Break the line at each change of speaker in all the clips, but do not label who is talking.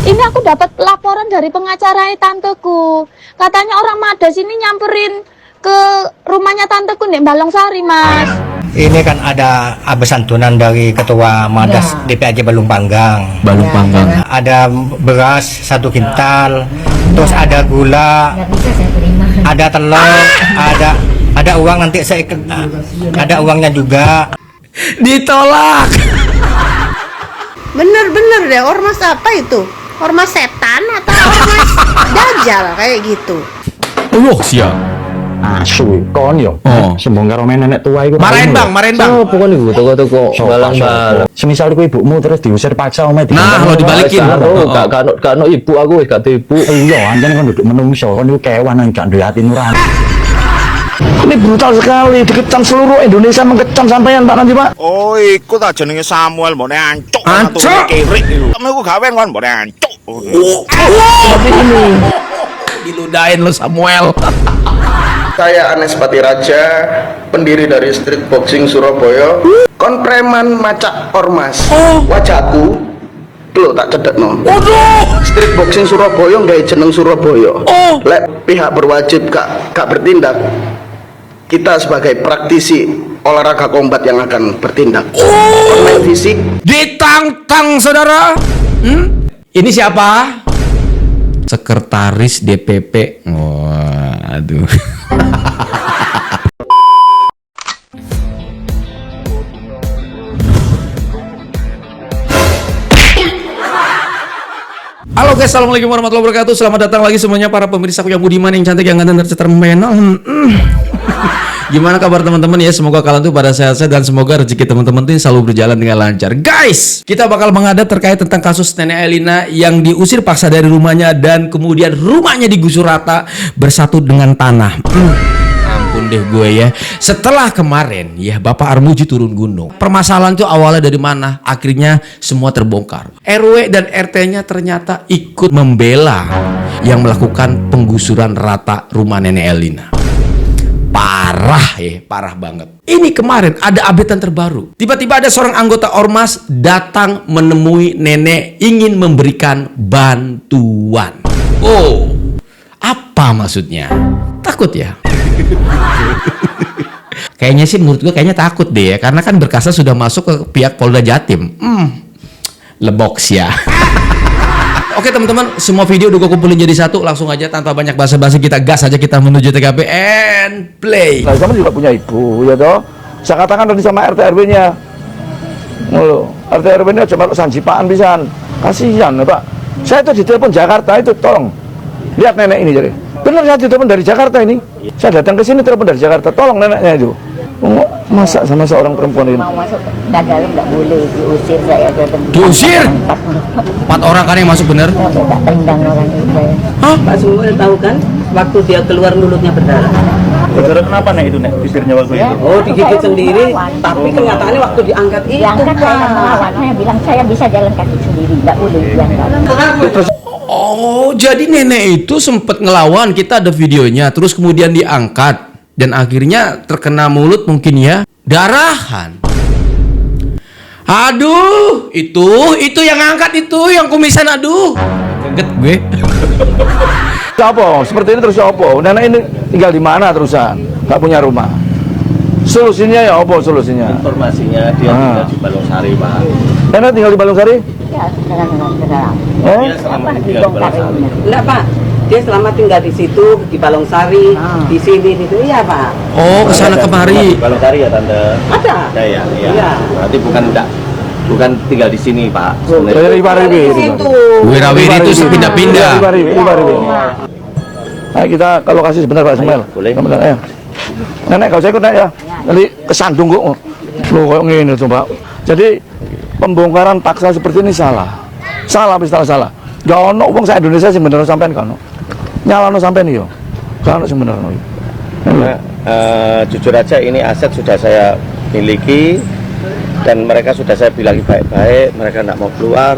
Ini aku dapat laporan dari pengacara tanteku. Katanya orang Madas ini nyamperin ke rumahnya tanteku nih, Balongsari, Mas.
Ini kan ada santunan dari ketua Madas DPAJ Balung Panggang.
Balung Panggang.
Ada beras 1 kintal, terus ada gula, ada telur, ada uang nanti saya ada uangnya juga.
Ditolak.
Bener-bener deh, ormas apa itu? Ormas setan atau ormas dajjal kayak gitu?
Oh, siap.
Asu kon yo. Sembong karo nenek tua iku.
Marahin Bang.
Sopo kon iku toko-toko balang-balang. Semisal iku ibumu terus diusir paksa omah
Nah, lo dibalikin.
Gak ono ibu aku wis gak ibu. Iya, anjane kon duduk menungso, kon iku kewan nang gak duwe ati nurani. Ini brutal sekali, dikecam seluruh Indonesia mengecam sampean Pak nanti Pak.
Oh, iku tak jenenge Samuel mbone ancuk.
Ancuk.
Kirik iku. Kamu iku gawe kon mbone ancuk.
Seperti ini.
Diludahin lo Samuel.
Saya Anes Patiraja, pendiri dari Street Boxing Surabaya. Kon preman macak ormas. Wajahku lo tak cedekno. Street Boxing Surabaya nggak jeneng Surabaya. Lek pihak berwajib gak bertindak, kita sebagai praktisi olahraga kombat yang akan bertindak. Main fisik
Ditantang saudara. Ini siapa? Sekretaris DPP. Waduh. Halo guys, assalamualaikum warahmatullahi wabarakatuh. Selamat datang lagi semuanya para pemirsa aku yang budiman, yang cantik, yang ganteng, tercetar, membenol. Gimana kabar teman-teman ya? Semoga kalian tuh pada sehat-sehat dan semoga rezeki teman-teman tuh selalu berjalan dengan lancar. Guys, kita bakal menghadap terkait tentang kasus Nenek Elina yang diusir paksa dari rumahnya dan kemudian rumahnya digusur rata bersatu dengan tanah. Ampun deh gue ya. Setelah kemarin ya Bapak Armuji turun gunung. Permasalahan tuh awalnya dari mana? Akhirnya semua terbongkar. RW dan RT-nya ternyata ikut membela yang melakukan penggusuran rata rumah Nenek Elina. Parah ya, parah banget. Ini kemarin ada updatean terbaru. Tiba-tiba ada seorang anggota ormas datang menemui nenek ingin memberikan bantuan. Oh, apa maksudnya? Takut ya? Kayaknya sih menurut gue kayaknya takut deh ya, karena kan berkasnya sudah masuk ke pihak Polda Jatim. Leboks ya. Oke teman-teman, semua video udah gue kumpulin jadi satu. Langsung aja tanpa banyak basa-basi kita gas aja, kita menuju TKP and play.
Nah, kamu juga punya ibu ya toh. Saya katakan tadi sama RT RW-nya. Ngono, RT RW-nya cuma sanjipaan pisan. Kasihan ya, Pak. Saya itu ditelepon Jakarta itu, tolong. Lihat nenek ini jadi. Benar saya ditelepon dari Jakarta ini. Saya datang ke sini telepon dari Jakarta, tolong neneknya itu. Masa sama seorang perempuan ini?
Mau masuk dalam nggak boleh, diusir saya.
Diusir? 4 orang kan yang masuk bener?
Tak tendang orang itu.
Hah?
Pak Samuel tahu kan waktu dia keluar mulutnya berdarah.
Saudara kenapa nek itu nek usirnya waktu itu?
Oh, digigit sendiri, tapi kenyataannya waktu diangkat itu
Diangkat saya melawan, saya bilang saya bisa jalan kaki sendiri, nggak boleh diangkat.
Oh, jadi nenek itu sempat ngelawan, kita ada videonya, terus kemudian diangkat dan akhirnya terkena mulut mungkin ya, darahan. Aduh, itu yang angkat itu, yang kumisan, aduh. Kaget gue.
Apa? Seperti ini terus apa? Nenek ini tinggal di mana terusan? Gak punya rumah. Solusinya ya apa solusinya?
informasinya dia tinggal di Balongsari, Pak.
Nenek tinggal di Balongsari?
Ya, dalam.
Dia selama ini tinggal di Balongsari.
enggak Pak, dia selama tinggal di situ, di Balongsari, di sini gitu, iya Pak.
Oh, kesana kemari.
Balongsari ya Tante.
Ada.
Ya.
Iya.
Berarti bukan tinggal di sini, Pak.
Dari Pariwi.
Di situ.
Wirawiri itu sepindah-pindah.
Ayo kita ke lokasi sebentar Pak Samuel.
Boleh.
Sebentar, ayo. Nenek kau saya ikut ya. Nanti kesandung kok. Loh kok ngene tuh Pak. Jadi pembongkaran paksa seperti ini salah. Salah. Gak ono wong sak Indonesia sing bener sampean kan. Nyalano sampean yo. Gak ono sing bener.
Jujur aja ini aset sudah saya miliki dan mereka sudah saya bilang baik-baik, mereka tidak mau keluar.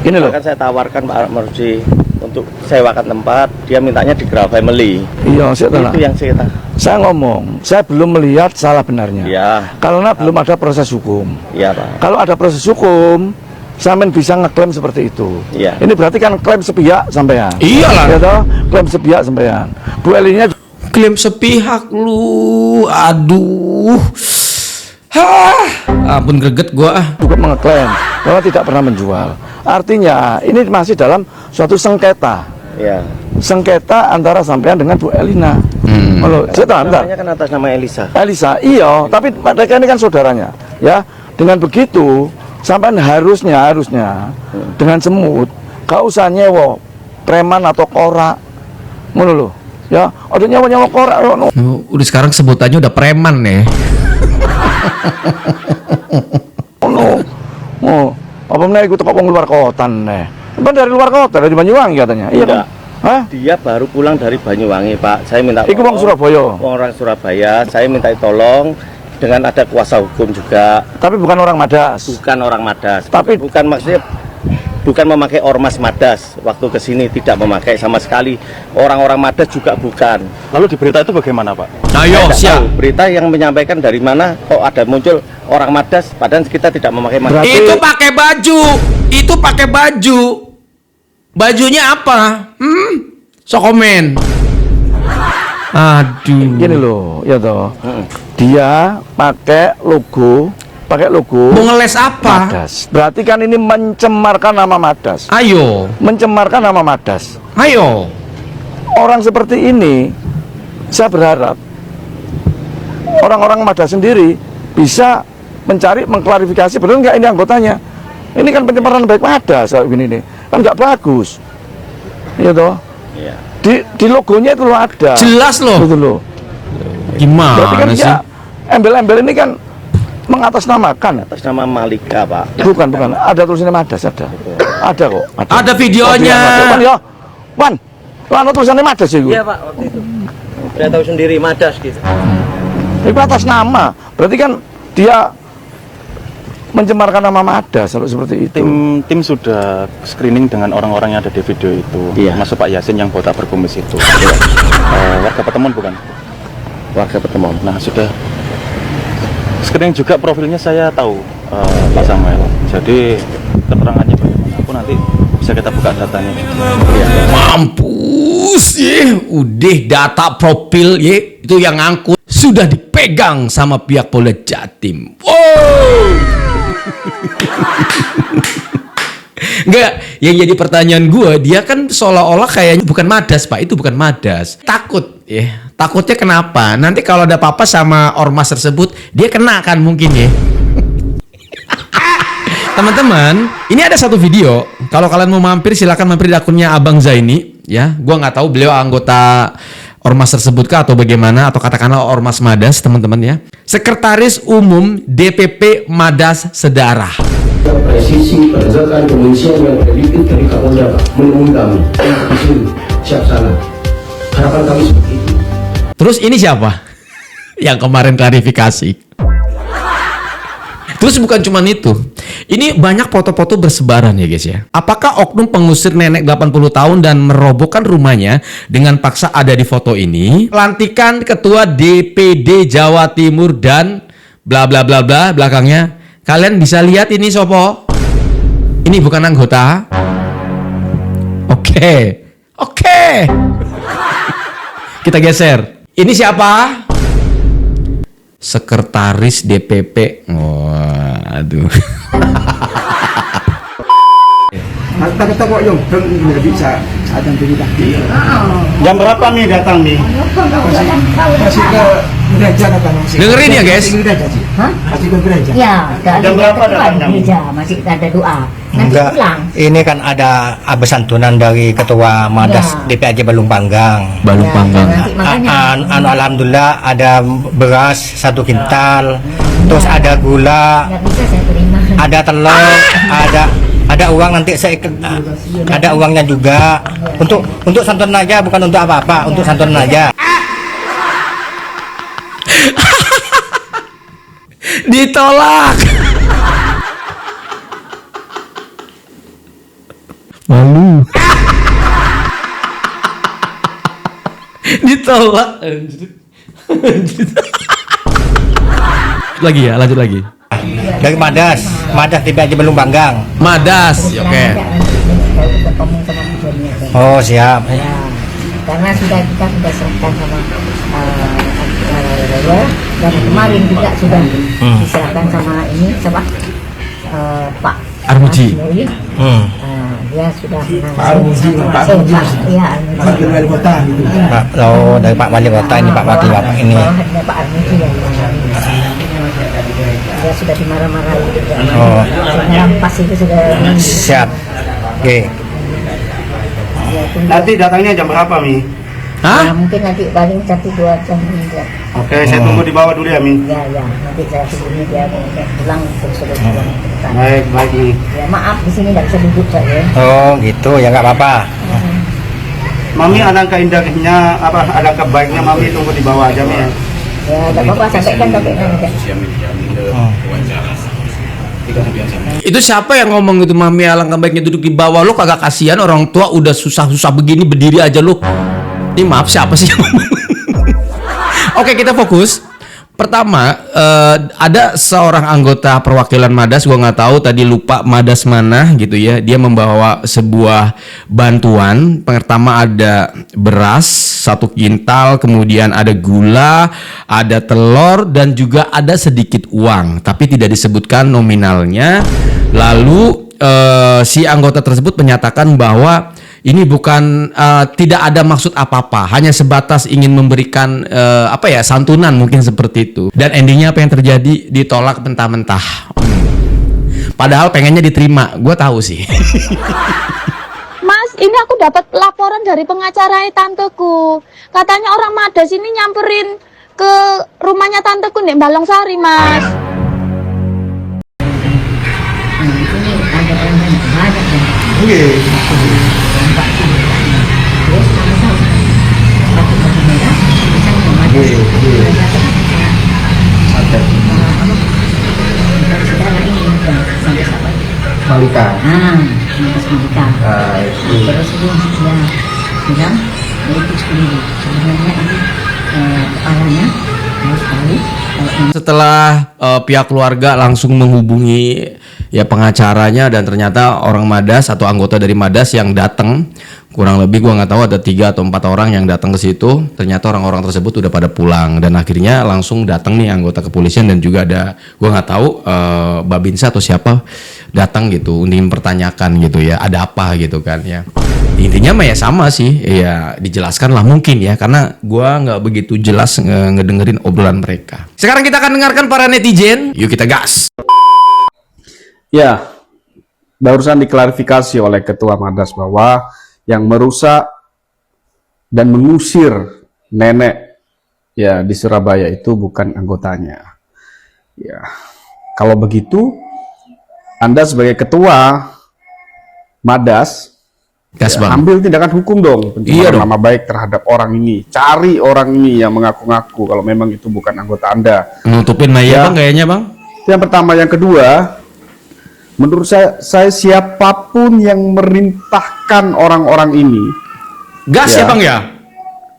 Ini loh.
Bahkan saya tawarkan Pak Armuji untuk sewakan tempat, dia mintanya di Grab Family.
Iya,
Itu yang
saya ngomong, saya belum melihat salah benarnya.
Ya.
Karena belum ada proses hukum.
Iya, Pak.
Kalau ada proses hukum, sampean bisa ngeklaim seperti itu.
Iya.
Ini berarti kan klaim sepihak sampean.
Iyalah.
Ya toh, klaim sepihak sampean. Bu Elinya
Klaim sepihak lu. Aduh. Ampun greget gua ah.
juga mengeklaim bahwa tidak pernah menjual. Artinya ini masih dalam suatu sengketa.
Ya.
Sengketa antara sampean dengan Bu Elina. Halo, bentar.
Namanya kan atas nama Elisa.
Elisa, iya, tapi mereka ini kan saudaranya, ya. Dengan begitu, sampean harusnya dengan semut, gak usah nyewa preman atau korak, ngono lho, ya. Ada nyewa korak, no.
Udah sekarang sebutannya udah preman nih.
Oh, apa meneh ikut kok luar kota nih? Kan dari luar kota, dari Banyuwangi katanya, iya kan? Hah?
Dia baru pulang dari Banyuwangi, Pak. Saya minta
Iku wong Surabaya.
Orang Surabaya. Saya minta tolong dengan ada kuasa hukum juga.
Tapi bukan orang Madas.
Bukan orang Madas.
Tapi
bukan maksudnya bukan memakai ormas Madas. Waktu ke sini tidak memakai sama sekali. Orang-orang Madas juga bukan.
Lalu di berita itu bagaimana, Pak?
Ayo,
Saya tidak
siap.
tahu berita yang menyampaikan dari mana kok ada muncul orang Madas padahal kita tidak memakai Madas.
Berarti-
Itu pakai baju. Itu pakai baju. Bajunya apa? So komen. Aduh.
gini loh, ya toh. Dia pakai logo
Mau ngeles apa?
Madas. Berarti kan ini mencemarkan nama Madas.
Ayo.
Mencemarkan nama Madas.
Ayo.
Orang seperti ini, saya berharap orang-orang Madas sendiri bisa mencari, mengklarifikasi benar nggak ini anggotanya. Ini kan pencemaran baik Madas kayak gini nih, kan nggak bagus. Iya toh.
Iya.
Di logonya itu loh ada.
Jelas loh.
Betul loh.
Gimana
Berarti kan
sih?
ya embel-embel ini kan mengatasnamakan.
Atas nama Malika, Pak.
Bukan. Ada tulisannya Madas, ada. Ada kok.
Ada videonya.
Wan, ya. Wan, ada tulisannya Madas ya,
Iya, Pak, waktu itu. Saya tahu sendiri Madas gitu.
Itu atas nama. Berarti kan dia mencemarkan nama Madas kalau seperti itu.
Tim sudah screening dengan orang-orang yang ada di video itu,
Iya.
termasuk Pak Yasin yang botak berkumis itu. Warga Petemon bukan?
Warga Petemon.
Nah, sudah screening juga profilnya saya tahu, Pak Samuel. Jadi keterangannya bagaimana? Aku nanti bisa kita buka datanya.
Mampus ya. Udah data profil ya. Itu yang ngangkut sudah dipegang sama pihak Polda Jatim. Wow. Enggak, yang jadi pertanyaan gue, dia kan seolah-olah kayaknya bukan Madas, Pak. Itu bukan Madas. Takut ya. Takutnya kenapa? Nanti kalau ada apa-apa sama ormas tersebut, dia kena kan mungkin ya. Teman-teman, ini ada satu video. Kalau kalian mau mampir, silakan mampir di akunnya Abang Zaini. Ya, gua nggak tahu beliau anggota ormas tersebut kah atau bagaimana, atau katakanlah ormas Madas, teman-teman ya. Sekretaris Umum DPP Madas Sedarah.
Presisi penegakan kepolisian yang terlibat dari Kapolda menemui kami di sini siap sana. Harapan kami seperti itu.
Terus ini siapa? Yang kemarin klarifikasi. Terus bukan cuma itu. Ini banyak foto-foto bersebaran ya guys ya. Apakah oknum pengusir nenek 80 tahun dan merobohkan rumahnya dengan paksa ada di foto ini? Pelantikan ketua DPD Jawa Timur dan bla bla bla bla belakangnya. Kalian bisa lihat ini sopo? Ini bukan anggota. Oke. Kita geser. Ini siapa? Sekretaris DPP. Waduh.
Kata-kata kok yang belum bisa ada berita.
Jam berapa nih datang nih?
Masih ke gereja kata masih.
Dengerin ya guys.
Masih ke gereja.
Ya, udah
Jam berapa
ada
datangnya?
gereja, masih ada doa. Nanti
Enggak,
pulang.
ini kan ada santunan dari ketua Madas
Ya.
DPAJ Balung Panggang.
Balung
Ya,
panggang.
nanti makanya.
Alhamdulillah ada beras 1 kintal, terus ada gula,
Nggak bisa saya terima.
ada telur, ada uang nanti ada uangnya juga untuk santunan aja, bukan untuk apa-apa, untuk santunan aja.
Ditolak. Malu. Ditolak. Lanjut lagi ya, lanjut lagi.
Dari Madas. Madas tiba aja belum Banggang.
Madas,
Terus
oke.
nanti saya ketemu sama Bu Joni aja.
Oh, siap.
Ya, karena kita sudah serahkan sama dan kemarin juga sudah diserahkan sama ini siapa Pak
Armuji.
Asmui. Dia sudah
Pak Armuji, Pak Armuji.
Iya,
Wakil wali kota gitu.
Pak, oh, dari Pak Wali Kota ini, Pak Wakil Bapak ini.
Ada Pak Armuji yang menangani. Dia sudah dimarah-marahi juga.
Oh.
Rampas itu sudah
Siap. Oke.
Nanti datangnya jam berapa, Mi?
Ya, mungkin nanti paling 1-2 jam juga.
Oke, saya tunggu di bawah dulu ya, Mi.
Ya, nanti saya sebelumnya dia mau pulang terus sudah pulang.
Baik, Mi.
Ya maaf di sini nggak bisa duduk saya.
Oh, gitu. Ya nggak apa-apa.
Mami alangkah indahnya, alangkah baiknya Mami tunggu di bawah aja, Mi.
Ya, nggak apa-apa sampaikan aja.
Itu siapa yang ngomong itu, Mami alangkah baiknya duduk di bawah? Lo kagak kasihan orang tua udah susah-susah begini berdiri aja lo. Ini maaf siapa sih yang ngomong? Oke, kita fokus. Pertama, ada seorang anggota perwakilan Madas, gua nggak tahu tadi lupa Madas mana gitu ya. Dia membawa sebuah bantuan. Pertama ada beras 1 kintal, kemudian ada gula, ada telur, dan juga ada sedikit uang. Tapi tidak disebutkan nominalnya. Lalu si anggota tersebut menyatakan bahwa ini bukan tidak ada maksud apa-apa, hanya sebatas ingin memberikan santunan mungkin seperti itu. Dan endingnya apa yang terjadi? Ditolak mentah-mentah. Padahal pengennya diterima, gue tahu sih.
Mas, ini aku dapat laporan dari pengacara tanteku. Katanya orang Madas ini nyamperin ke rumahnya tanteku di Balong Sari, Mas.
Malika.
Terus dia bilang itu sendiri sebenarnya ini kepalanya harus tahu.
Setelah pihak keluarga langsung menghubungi ya pengacaranya, dan ternyata orang Madas atau anggota dari Madas yang datang, kurang lebih gua nggak tahu ada 3 atau 4 orang yang datang ke situ. Ternyata orang-orang tersebut udah pada pulang, dan akhirnya langsung datang nih anggota kepolisian, dan juga ada gua nggak tahu Babinsa atau siapa datang gitu untuk mempertanyakan gitu ya, ada apa gitu kan ya. Intinya mah ya sama sih, ya dijelaskan lah mungkin ya, karena gua nggak begitu jelas ngedengerin obrolan mereka. Sekarang kita akan dengarkan para netizen, yuk kita gas.
Ya, barusan diklarifikasi oleh Ketua Madas bahwa yang merusak dan mengusir nenek ya di Surabaya itu bukan anggotanya. Ya, kalau begitu Anda sebagai Ketua Madas ambil tindakan hukum dong, pencemaran nama baik terhadap orang ini. Cari orang ini yang mengaku-ngaku kalau memang itu bukan anggota Anda.
Nutupin Maya Bang kayaknya Bang.
Itu yang pertama. Yang kedua, menurut saya siapapun yang merintahkan orang-orang ini,
gas ya Bang ya,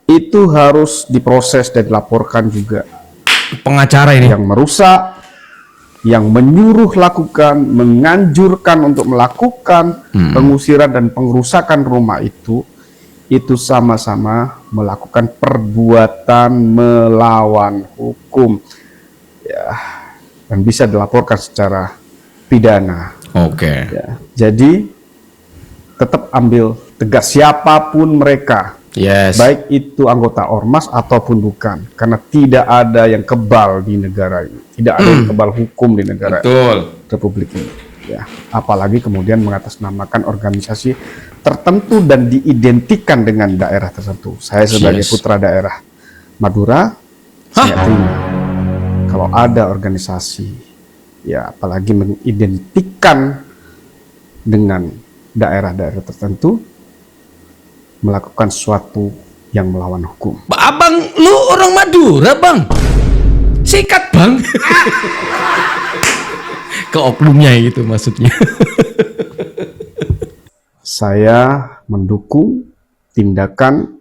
itu harus diproses dan dilaporkan juga.
Pengacara ini
yang merusak, yang menyuruh lakukan, menganjurkan untuk melakukan pengusiran dan pengrusakan rumah itu sama-sama melakukan perbuatan melawan hukum ya, dan bisa dilaporkan secara pidana.
Oke.
Ya, jadi tetap ambil tegas siapapun mereka, baik itu anggota ormas ataupun bukan, karena tidak ada yang kebal di negara ini, tidak ada yang kebal hukum di negara Republik ini. Ya, apalagi kemudian mengatasnamakan organisasi tertentu dan diidentikan dengan daerah tertentu. Saya sebagai putra daerah Madura, saya terima kalau ada organisasi, ya apalagi mengidentikan dengan daerah-daerah tertentu melakukan sesuatu yang melawan hukum.
Abang, lu orang Madura Bang, sikat Bang. Ke oknumnya itu maksudnya.
Saya mendukung tindakan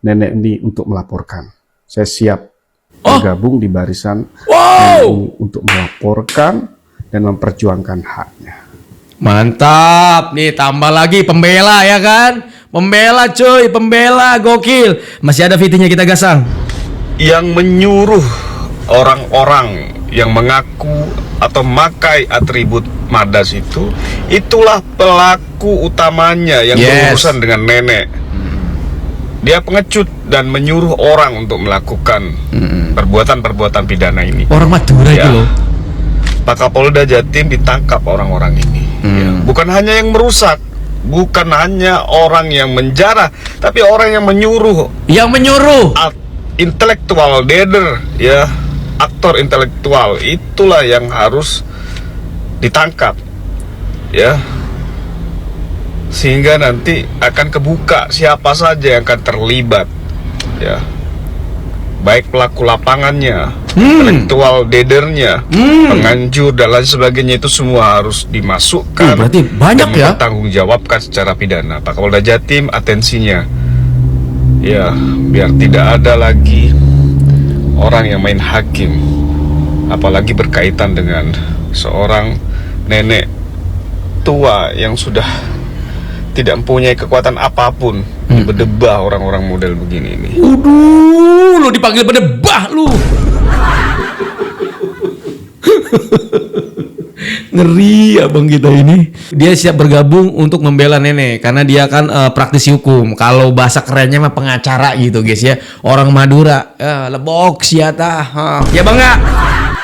nenek ini untuk melaporkan. Saya siap bergabung di barisan nenek ini untuk melaporkan dan memperjuangkan haknya.
Mantap, nih tambah lagi pembela ya kan? Pembela cuy, pembela gokil. Masih ada VT-nya, kita gasang.
Yang menyuruh orang-orang yang mengaku atau memakai atribut Madas itulah pelaku utamanya yang berurusan dengan nenek. Dia pengecut dan menyuruh orang untuk melakukan perbuatan-perbuatan pidana ini.
Orang Madura itu loh.
Pak Kapolda Jatim ditangkap orang-orang ini. Ya. Bukan hanya yang merusak, bukan hanya orang yang menjarah, tapi orang yang menyuruh.
Yang menyuruh.
Intelektual leader, ya, aktor intelektual itulah yang harus ditangkap, ya. Sehingga nanti akan kebuka siapa saja yang akan terlibat, ya. Baik pelaku lapangannya, intelektual leadernya, penganjur dan lain sebagainya, itu semua harus dimasukkan.
Berarti banyak
dan
ya.
Dipertanggungjawabkan secara pidana. Pak Kapolda Jatim atensinya, ya, biar tidak ada lagi orang yang main hakim, apalagi berkaitan dengan seorang nenek tua yang sudah tidak mempunyai kekuatan apapun berdebah orang-orang model begini ini.
Lu dipanggil berdebah lu. Ngeri abang kita ini. Dia siap bergabung untuk membela nenek karena dia kan praktisi hukum. Kalau bahasa kerennya mah pengacara gitu guys ya. Orang Madura. Lebok siata. Ya bang ya.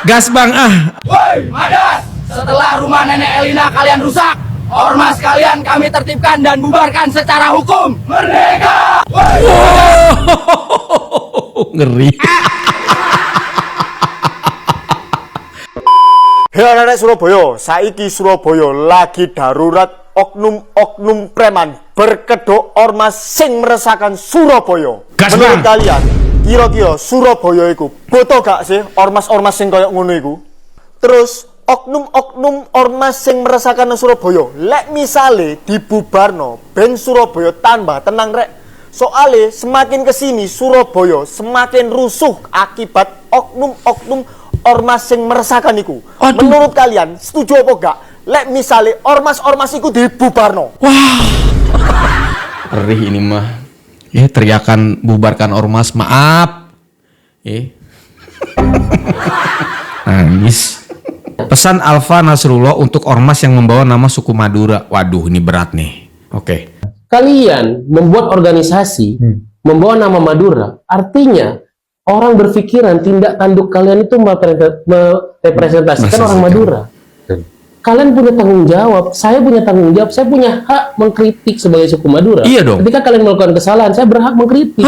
Gas bang ah.
Woi Madas, setelah rumah nenek Elina kalian rusak, ormas kalian kami tertibkan dan bubarkan secara hukum. Merdeka.
Ngeri.
Hei anak Surabaya, saiki Surabaya lagi darurat oknum-oknum preman berkedok ormas sing meresahkan Surabaya. Menurut kalian, kira-kira Surabaya iku butuh gak sih ormas-ormas sing koyo ngono iku? Terus oknum-oknum ormas sing meresahkan Surabaya, lek misale dibubarno ben Surabaya tambah tenang rek. Soale semakin kesini Surabaya semakin rusuh akibat oknum-oknum ormas yang meresahkan iku. Menurut kalian setuju apa gak? Lek misale ormas-ormas iku dibubarno.
Wah. Perih ini mah. Teriakan bubarkan ormas, maaf. Nangis. Pesan Alfa Nasrullah untuk ormas yang membawa nama suku Madura. Waduh, ini berat nih. Oke.
Kalian membuat organisasi membawa nama Madura, artinya orang berpikiran tindak tanduk kalian itu merepresentasikan orang Madura. Kalian punya tanggung jawab, saya punya tanggung jawab, saya punya hak mengkritik sebagai suku Madura.
Iya dong.
Ketika kalian melakukan kesalahan, saya berhak mengkritik.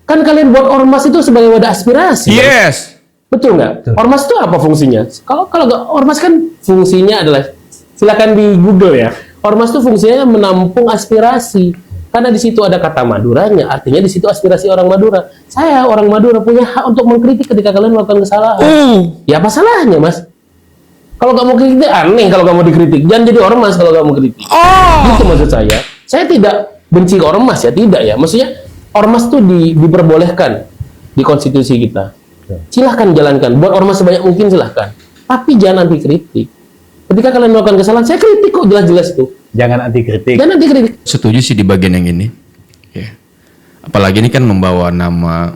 Kan kalian buat ormas itu sebagai wadah aspirasi.
Yes.
Betul nggak? Ormas itu apa fungsinya? Kalau ormas kan fungsinya adalah, silakan di Google ya. Ormas itu fungsinya menampung aspirasi. Karena di situ ada kata Maduranya, artinya di situ aspirasi orang Madura. Saya orang Madura punya hak untuk mengkritik ketika kalian melakukan kesalahan. Ya apa salahnya, Mas? Kalau kamu kritik aneh kalau kamu dikritik. Jangan jadi ormas kalau kamu kritik. Gitu maksud saya. Saya tidak benci ormas ya, tidak ya. Maksudnya ormas itu diperbolehkan di konstitusi kita. Silahkan jalankan, buat ormas sebanyak mungkin silahkan. Tapi jangan anti kritik. Ketika kalian melakukan kesalahan, saya kritik kok jelas-jelas itu.
Jangan anti kritik.
Jangan anti kritik.
Setuju sih di bagian yang ini. Ya. Apalagi ini kan membawa nama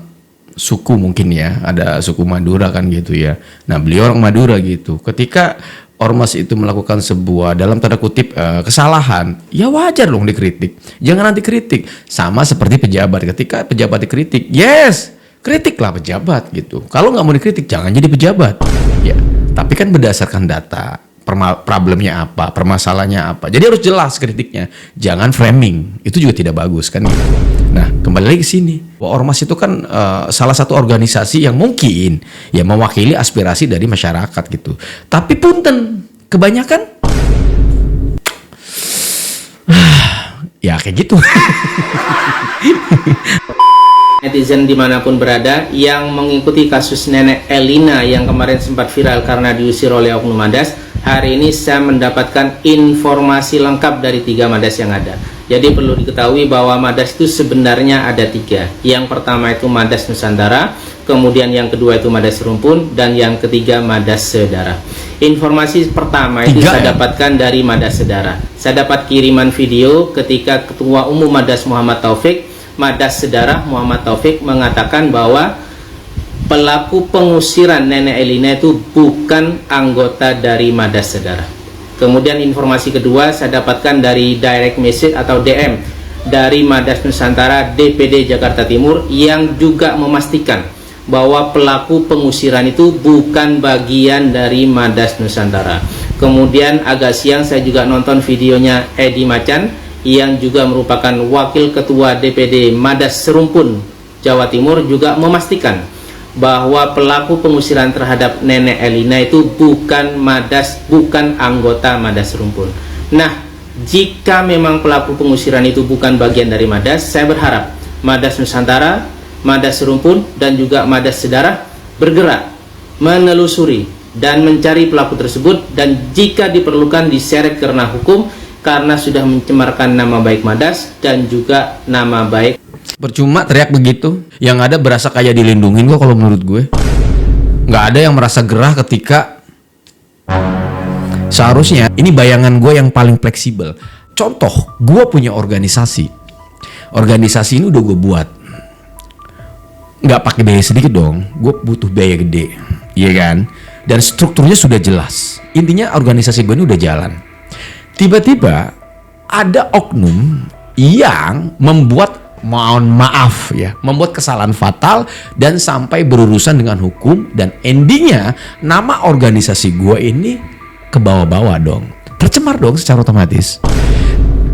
suku mungkin ya, ada suku Madura kan gitu ya. Nah beliau orang Madura gitu. Ketika ormas itu melakukan sebuah dalam tanda kutip kesalahan, ya wajar dong dikritik. Jangan anti kritik. Sama seperti pejabat, ketika pejabat dikritik, yes, kritiklah pejabat gitu. Kalau nggak mau dikritik, jangan jadi pejabat. Ya, tapi kan berdasarkan data. Problemnya apa, permasalahannya apa. Jadi harus jelas kritiknya. Jangan framing. Itu juga tidak bagus kan gitu. Nah, kembali lagi ke sini. Ormas itu kan salah satu organisasi yang mungkin ya mewakili aspirasi dari masyarakat gitu. Tapi punten, kebanyakan ya kayak gitu.
Netizen dimanapun berada yang mengikuti kasus nenek Elina yang kemarin sempat viral karena diusir oleh oknum Madas, hari ini saya mendapatkan informasi lengkap dari 3 Madas yang ada. Jadi perlu diketahui bahwa Madas itu sebenarnya ada 3. Yang pertama itu Madas Nusantara, kemudian yang kedua itu Madas Rumpun, dan yang ketiga Madas Sedara. Informasi pertama itu saya dapatkan dari Madas Sedara. Saya dapat kiriman video ketika Ketua Umum Madas Muhammad Taufik, Madas Sedara Muhammad Taufik mengatakan bahwa pelaku pengusiran Nenek Elina itu bukan anggota dari Madas Sedara. Kemudian informasi kedua saya dapatkan dari direct message atau DM dari Madas Nusantara DPD Jakarta Timur yang juga memastikan bahwa pelaku pengusiran itu bukan bagian dari Madas Nusantara. Kemudian agak siang saya juga nonton videonya Edi Macan yang juga merupakan wakil ketua DPD Madas Serumpun Jawa Timur juga memastikan bahwa pelaku pengusiran terhadap Nenek Elina itu bukan anggota Madas Rumpun. Nah, jika memang pelaku pengusiran itu bukan bagian dari Madas, saya berharap Madas Nusantara, Madas Rumpun, dan juga Madas Sedara bergerak menelusuri dan mencari pelaku tersebut, dan jika diperlukan diseret ke ranah hukum karena sudah mencemarkan nama baik Madas dan juga nama baik.
Percuma teriak begitu, yang ada berasa kayak dilindungin kok kalau menurut gue. Nggak ada yang merasa gerah ketika seharusnya ini bayangan gue yang paling fleksibel. Contoh, gue punya organisasi. Organisasi ini udah gue buat. Nggak pakai biaya sedikit dong, gue butuh biaya gede, iya kan? Dan strukturnya sudah jelas. Intinya organisasi gue ini udah jalan. Tiba-tiba ada oknum yang membuat, mohon maaf ya, membuat kesalahan fatal dan sampai berurusan dengan hukum, dan endingnya nama organisasi gue ini ke bawah-bawah dong, tercemar dong secara otomatis.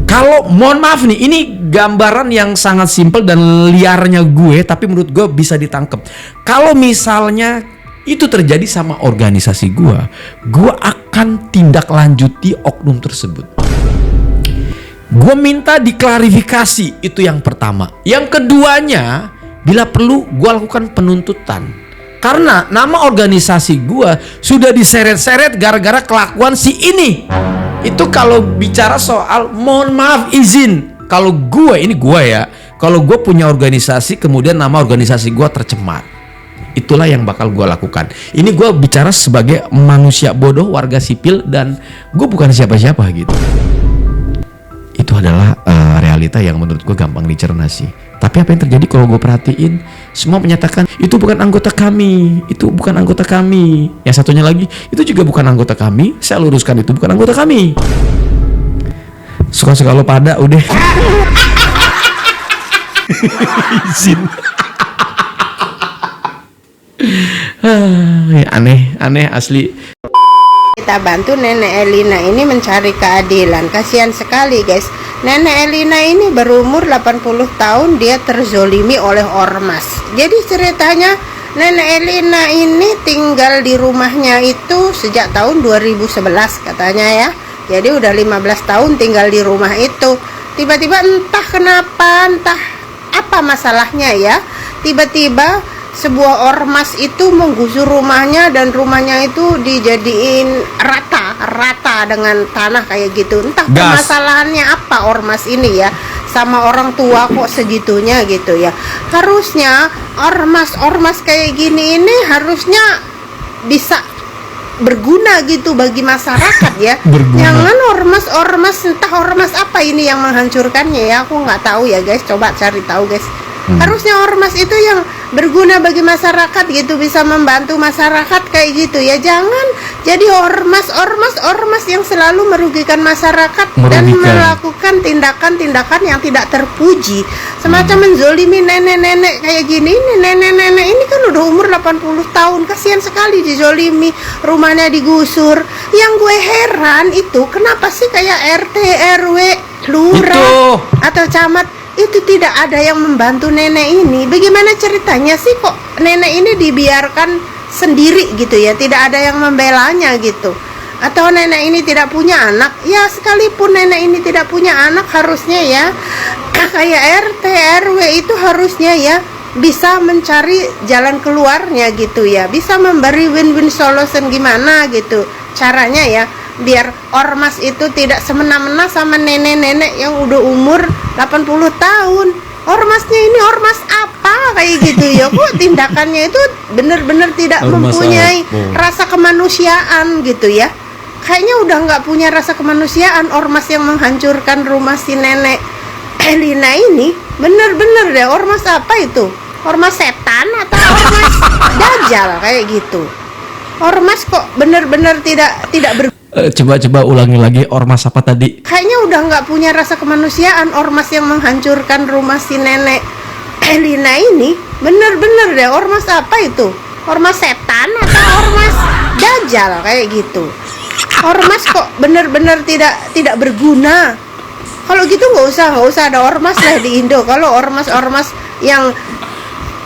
Kalau mohon maaf nih, ini gambaran yang sangat simpel dan liarnya gue, tapi menurut gue bisa ditangkap. Kalau misalnya itu terjadi sama organisasi gue akan tindak lanjuti oknum tersebut. Gue minta diklarifikasi, itu yang pertama. Yang keduanya, bila perlu gue lakukan penuntutan. Karena nama organisasi gue sudah diseret-seret gara-gara kelakuan si ini. Itu kalau bicara soal, mohon maaf izin, kalau gue, ini gue ya, kalau gue punya organisasi kemudian nama organisasi gue tercemar, itulah yang bakal gue lakukan. Ini gue bicara sebagai manusia bodoh, warga sipil, dan gue bukan siapa-siapa gitu. Itu adalah realita yang menurut gue gampang dicerna sih. Tapi apa yang terjadi kalau gue perhatiin, semua menyatakan itu bukan anggota kami, itu bukan anggota kami. Yang satunya lagi, itu juga bukan anggota kami. Saya luruskan, itu bukan anggota kami. Suka-suka lo pada udah. Izin. Aneh asli.
Kita bantu Nenek Elina ini mencari keadilan. Kasihan sekali guys, Nenek Elina ini berumur 80 tahun, dia terzolimi oleh ormas. Jadi ceritanya Nenek Elina ini tinggal di rumahnya itu sejak tahun 2011 katanya ya. Jadi udah 15 tahun tinggal di rumah itu. Tiba-tiba entah kenapa, entah apa masalahnya ya, tiba-tiba sebuah ormas itu menggusur rumahnya, dan rumahnya itu dijadiin rata dengan tanah kayak gitu. Entah permasalahannya apa ormas ini ya, sama orang tua kok segitunya gitu ya. Harusnya ormas kayak gini ini harusnya bisa berguna gitu bagi masyarakat ya. Jangan ormas entah ormas apa ini yang menghancurkannya ya, aku nggak tahu ya guys, coba cari tahu guys. Harusnya ormas itu yang berguna bagi masyarakat gitu, bisa membantu masyarakat kayak gitu ya. Jangan jadi ormas yang selalu merugikan masyarakat dan melakukan tindakan-tindakan yang tidak terpuji, semacam menzolimi nenek-nenek kayak gini. Ini nenek-nenek ini kan udah umur 80 tahun, kasihan sekali dizolimi, rumahnya digusur. Yang gue heran itu kenapa sih kayak RT, RW, lurah atau camat itu tidak ada yang membantu nenek ini. Bagaimana ceritanya sih kok nenek ini dibiarkan sendiri gitu ya, tidak ada yang membelanya gitu? Atau nenek ini tidak punya anak? Ya sekalipun nenek ini tidak punya anak, harusnya ya kayak RT, RW itu harusnya ya bisa mencari jalan keluarnya gitu ya, bisa memberi win-win solution gimana gitu caranya ya. biar ormas itu tidak semena-mena sama nenek-nenek yang udah umur 80 tahun. Ormasnya ini ormas apa kayak gitu ya? Kok tindakannya itu benar-benar tidak mempunyai rasa kemanusiaan gitu ya? Kayaknya udah nggak punya rasa kemanusiaan ormas yang menghancurkan rumah si nenek Elina ini. Bener-bener deh, ormas apa itu? Ormas setan atau ormas dajjal kayak gitu? Ormas kok bener-bener tidak ber
Coba ulangi lagi, ormas apa tadi?
Kayaknya udah nggak punya rasa kemanusiaan ormas yang menghancurkan rumah si nenek Elina ini. Bener-bener deh, ormas apa itu? Ormas setan atau ormas dajjal kayak gitu? Ormas kok bener-bener tidak berguna. Kalau gitu nggak usah ada ormas lah di Indo. Kalau ormas-ormas yang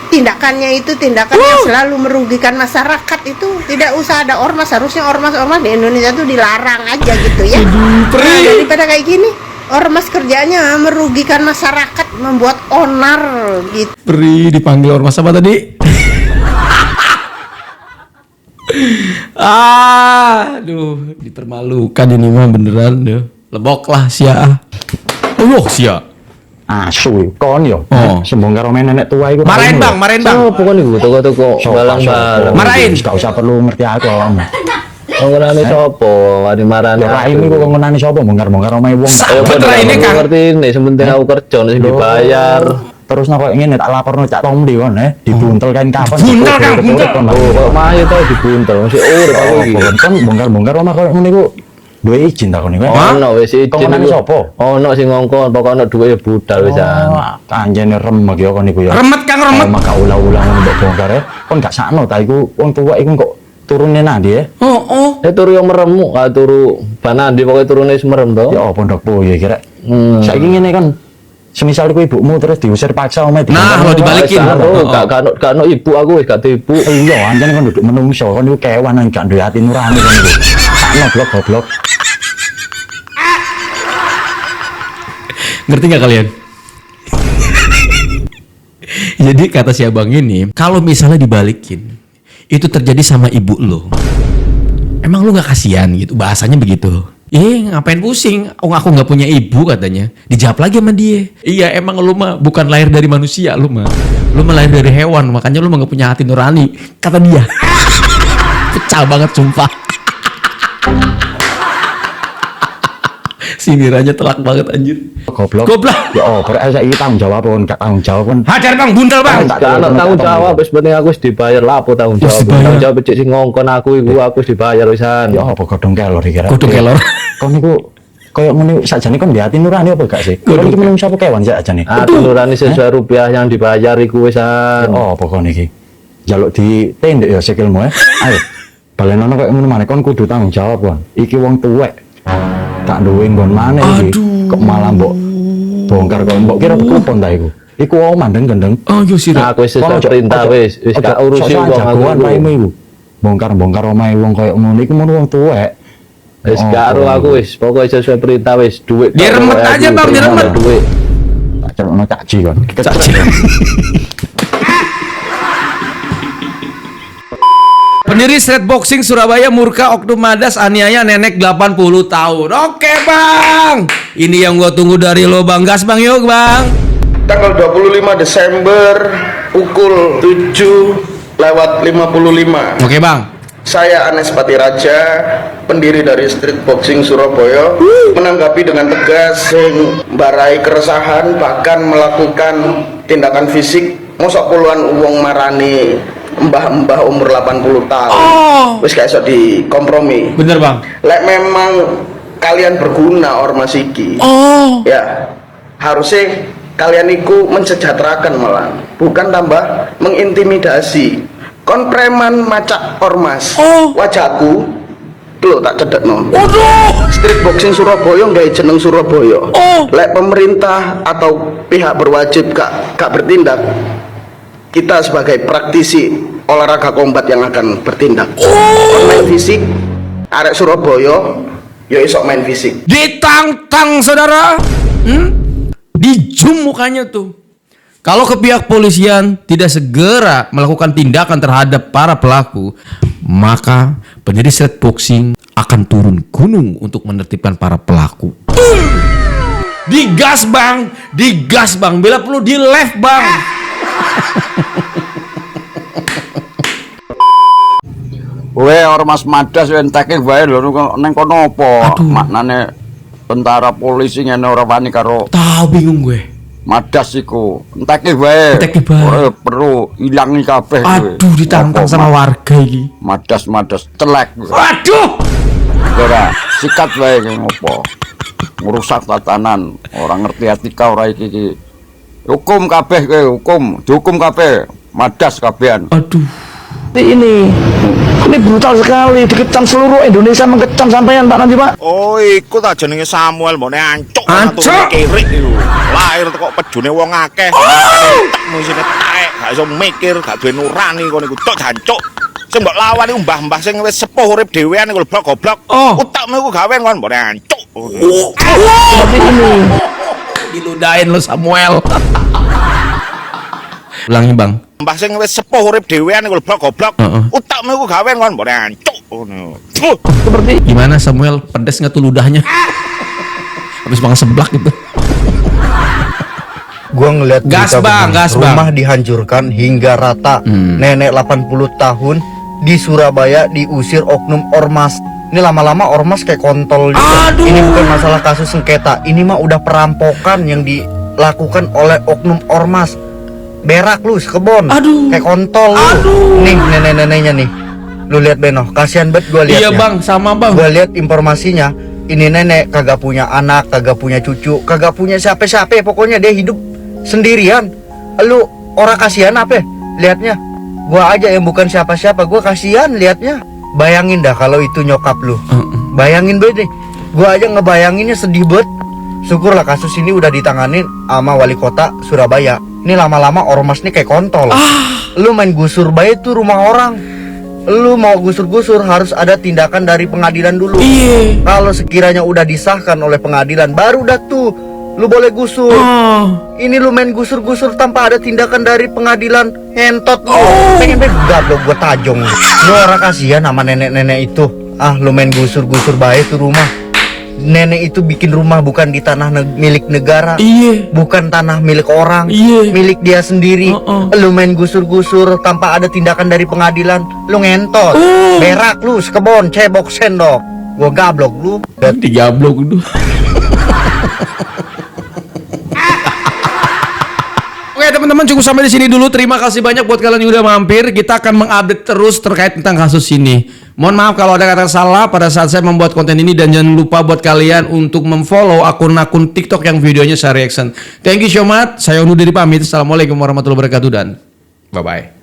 tindakannya itu tindakan yang selalu merugikan masyarakat, itu tidak usah ada ormas. Harusnya ormas-ormas di Indonesia itu dilarang aja gitu ya. Nah, daripada kayak gini, ormas kerjanya merugikan masyarakat, membuat onar gitu.
Pri dipanggil ormas apa tadi? Aduh, dipermalukan ini mah beneran deh. Lebok lah sia. Sia.
Asu kon yo. Sembongkar omen nenek tua iku.
Marahin Bang.
Sopo kon iku toko-toko balang-balang.
Marahin.
Gak usah perlu ngerti aku. Ngonane sopo? Ade marane. Raine iku ngonane sopo bongkar-bongkar omahe wong.
Sabet raine Kang.
Ngerti nek sementing aku kerja sing dibayar. Terus napa ngene tak laporno Cak Tomdi kon dibuntel kain kapan.
Buntel Kang, buntel.
Kok mayu to dibuntel masih urip aku iki. Kon bongkar-bongkar omah koyo ngene iku duwe izin ta kon iki? Ono wis izin. Kon sapa? Ono sing ngongkon, pokoke duwe budal wisan. Anjene remek ya kon iku ya.
Remet Kang, remet.
Maka ulah-ulah ngono mbok bongkar ya. Kon gak sakno ta iku wong tuwa iku kok turune nandi ya? Turu yang meremuk, turu banandi pokoke turune wis merem to. Ya pondok ya kira. Saiki ngene kan semisal iku ibumu terus diusir paksa omae
nah kalau dibalikin
gak ono ibu aku wis gak ibu. Iya anjene kon duduk menungso kon iku kewan nang gak duwe ati nurani kon iku. Sakno goblok.
Ngerti nggak kalian? Jadi kata si abang ini, kalau misalnya dibalikin, itu terjadi sama ibu lo, emang lu nggak kasihan gitu? Bahasanya begitu. Ngapain pusing? Aku nggak punya ibu katanya. Dijawab lagi sama dia. Iya emang lu mah bukan lahir dari manusia, lu mah lahir dari hewan, makanya lu mah nggak punya hati nurani. Kata dia. Pecah banget sumpah. Sindirannya telak banget anjir.
Goblok. Ya berarti saiki tanggung jawab kon gak tanggung jawab kon.
Hajar Bang, buntel Bang.
Gak ono tanggung jawab wis penting aku wis dibayar lapo tanggung jawab. Tanggung jawab cek sing ngongkon aku iku aku wis dibayar wisan. Ya apa godhong kelor iki kira.
Godhong kelor.
Kon niku koyo ngene sakjane kon di ati nurani apa gak sih? Kon iki menungso apa kewan sakjane? Ati nurani sesuai rupiah yang dibayar iku wisan. Oh apa kon iki? Jaluk ditendek ya sikilmu ya. Ayo. Balenono koyo ngono maneh kon kudu tanggung jawab kon. Iki wong tuwek. Tak duwe nggon maneh iki. Kok malah mbok bongkar kok mbok kira kupon ta iku. Iku mandeng gendeng.
Oh yo sira.
Aku wis perintah wis gak urusi wong aku iku. Bongkar-bongkar omahe wong koyo ngono iku mun wong tuwek. Wis gak karo aku wis pokoke sesuai perintah wis duit.
Diremet aja Bang, diremet.
Duit. Tak celokno caci kon. Caci.
Pendiri Street Boxing Surabaya murka oknum madas aniaya nenek 80 tahun. Oke Bang, ini yang gua tunggu dari lo Bang. Gas Bang, yuk Bang.
Tanggal 25 Desember pukul 7:55.
Oke Bang.
Saya Anes Patiraja, pendiri dari Street Boxing Surabaya, menanggapi dengan tegas sing mbarai keresahan bahkan melakukan tindakan fisik. Mosok puluhan wong marani mbah-mbah umur 80 tahun. Wis gak iso dikompromi.
Bener Bang.
Lek memang kalian berguna ormas iki. Ya, harusnya kalian iku mensejahterakan malah, bukan tambah mengintimidasi. Kon preman macak ormas. Wajahku lho tak cedekno. Street Boxing Surabaya nggak jeneng Surabaya. Lek pemerintah atau pihak berwajib gak bertindak, kita sebagai praktisi olahraga kombat yang akan bertindak. Main fisik, arek Surabaya, ya isok main fisik.
Ditantang saudara, dijum mukanya tuh. Kalau ke pihak polisian tidak segera melakukan tindakan terhadap para pelaku, maka pendiri Street Boxing akan turun gunung untuk menertibkan para pelaku. Digas bang, bila perlu di left bang.
Weh ormas madas enteke wae lho neng kono apa? Maknane tentara polisi ngene ora wani karo.
Tahu bingung gue.
Madas iku. Enteke wae. Ora perlu ilangi kabeh kowe.
Aduh ditantang sama warga iki.
Madas celek.
Waduh.
Ora sikat wae ngopo. Merusak tatanan, orang ngerti etika ora iki. Hukum kabeh kowe, dihukum kabeh. Madas kabehan.
Aduh.
Ini brutal sekali, dikecam seluruh Indonesia, mengecam sampean Pak nanti Pak.
Oh, iku ta jenenge Samuel mbone ancuk. Kirik iku. Lahir kok pejune wong akeh. Tekmu sing taek, gak iso mikir, gak duwe nurani kono iku tok jancuk. Sing mbok lawan iku mbah-mbah sing wis sepuh urip dhewean iku goblok. Utakmu iku gawean kon mbone ancuk.
Seperti ini. Diludahin lo Samuel. Ulangi bang.
Mbah sing wis sepuh urip dhewean iku goblok. Utakmu iku gawean kon mbone ancuk.
Seperti gimana Samuel, pedes nggak tuh ludahnya? Habis bang seblak gitu.
Gua ngeliat
gas bang,
rumah dihancurkan hingga rata. Nenek 80 tahun di Surabaya diusir oknum ormas. Ini lama-lama ormas kayak kontol juga. Ini bukan masalah kasus sengketa, ini mah udah perampokan yang dilakukan oleh oknum ormas. Berak lu sekebon, kayak kontol lu. Nih nenek-neneknya nih, lu lihat Beno, kasihan banget gua liatnya.
Iya bang, sama bang.
Gua lihat informasinya, ini nenek kagak punya anak, kagak punya cucu, kagak punya siapa-siapa. Pokoknya dia hidup sendirian. Lu orang kasihan apa? Lihatnya, gua aja yang bukan siapa-siapa, gua kasihan liatnya. Bayangin dah kalau itu nyokap lu. Bayangin banget nih, gua aja ngebayanginnya sedih banget. Syukurlah kasus ini udah ditanganin sama wali kota Surabaya. Ini lama-lama ormas nih kayak kontol. Lu main gusur baik tuh rumah orang. Lu mau gusur-gusur harus ada tindakan dari pengadilan dulu. Kalau sekiranya udah disahkan oleh pengadilan, baru dah tuh lu boleh gusur. Ini lu main gusur-gusur tanpa ada tindakan dari pengadilan, hentot lu. Pengen gablok gua tajong. Lu orang kasihan sama nenek-nenek itu. Lu main gusur-gusur baik tuh rumah. Nenek itu bikin rumah bukan di tanah milik negara, bukan tanah milik orang, milik dia sendiri. Lu main gusur-gusur tanpa ada tindakan dari pengadilan, lu ngentot. Berak lu sekebon, cebok sendok. Gua gablok lu.
Digablok lu. Oke teman-teman, cukup sampai di sini dulu. Terima kasih banyak buat kalian yang udah mampir. Kita akan mengupdate terus terkait tentang kasus ini. Mohon maaf kalau ada kata salah pada saat saya membuat konten ini, dan jangan lupa buat kalian untuk memfollow akun-akun TikTok yang videonya saya reaction. Thank you so much. Saya undur diri pamit. Assalamualaikum warahmatullahi wabarakatuh dan bye bye.